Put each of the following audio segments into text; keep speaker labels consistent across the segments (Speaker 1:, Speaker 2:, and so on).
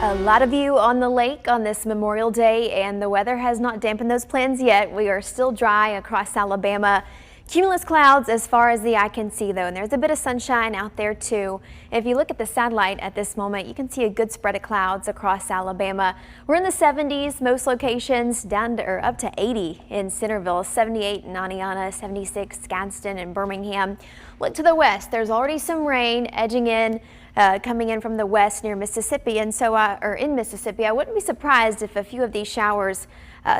Speaker 1: A lot of you on the lake on this Memorial Day, and the weather has not dampened those plans yet. We are still dry across Alabama. Cumulus clouds as far as the eye can see, though, and there's a bit of sunshine out there too. If you look at the satellite at this moment, you can see a good spread of clouds across Alabama. We're in the 70s most locations, down to or up to 80 in Centerville, 78 in Aniana, 76 Gadsden and Birmingham. Look to the west, there's already some rain edging in. Coming in from the west near Mississippi, and so or in Mississippi, I wouldn't be surprised if a few of these showers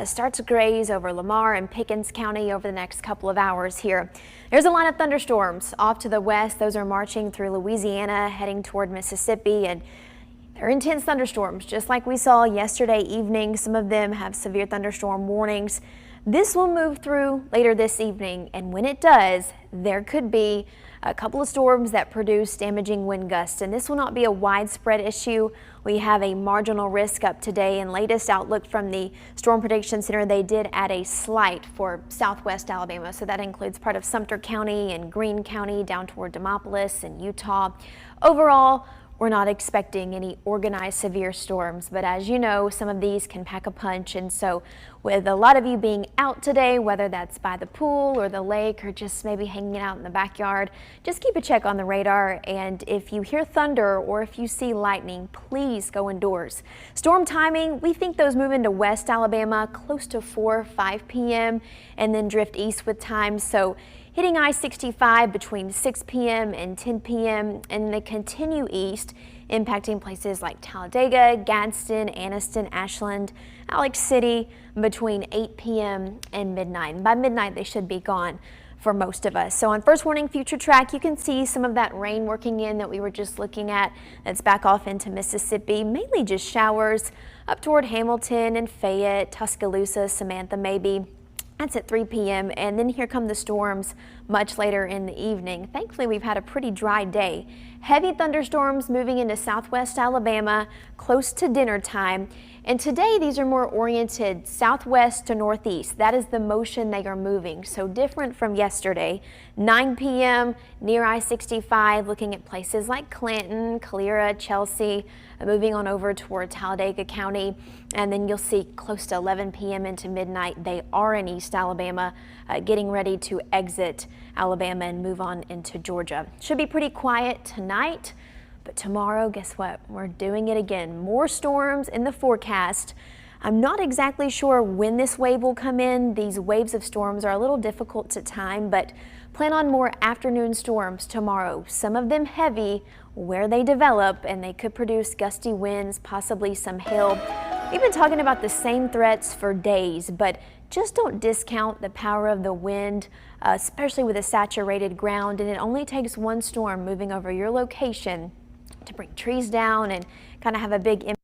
Speaker 1: start to graze over Lamar and Pickens County over the next couple of hours here. There's a line of thunderstorms off to the west. Those are marching through Louisiana, heading toward Mississippi, and they're intense thunderstorms, just like we saw yesterday evening. Some of them have severe thunderstorm warnings. This will move through later this evening, and when it does, there could be a couple of storms that produce damaging wind gusts, and this will not be a widespread issue. We have a marginal risk up today, and latest outlook from the Storm Prediction Center, they did add a slight for southwest Alabama, so that includes part of Sumter County and Greene County down toward Demopolis and Utah. Overall, we're not expecting any organized severe storms, but as you know, some of these can pack a punch, and so with a lot of you being out today, whether that's by the pool or the lake or just maybe hanging out in the backyard, just keep a check on the radar, and if you hear thunder or if you see lightning, please go indoors. Storm timing, we think those move into West Alabama close to 4 or 5 p.m. and then drift east with time, so hitting I-65 between 6 p.m. and 10 p.m. and they continue east, impacting places like Talladega, Gadsden, Anniston, Ashland, Alex City between 8 p.m. and midnight. And by midnight, they should be gone for most of us. So on First Warning Future Track, you can see some of that rain working in that we were just looking at. That's back off into Mississippi, mainly just showers up toward Hamilton and Fayette, Tuscaloosa, Samantha maybe. That's at 3 p.m. and then here come the storms much later in the evening. Thankfully, we've had a pretty dry day. Heavy thunderstorms moving into southwest Alabama close to dinner time. And today, these are more oriented southwest to northeast. That is the motion they are moving. So different from yesterday. 9 p.m. near I-65, looking at places like Clanton, Calera, Chelsea, moving on over toward Talladega County. And then you'll see close to 11 p.m. into midnight, they are in East Alabama, getting ready to exit Alabama and move on into Georgia. Should be pretty quiet tonight. But tomorrow, guess what? We're doing it again. More storms in the forecast. I'm not exactly sure when this wave will come in. These waves of storms are a little difficult to time, but plan on more afternoon storms tomorrow. Some of them heavy where they develop, and they could produce gusty winds, possibly some hail. We've been talking about the same threats for days, but just don't discount the power of the wind, especially with a saturated ground, and it only takes one storm moving over your location to bring trees down and kind of have a big impact.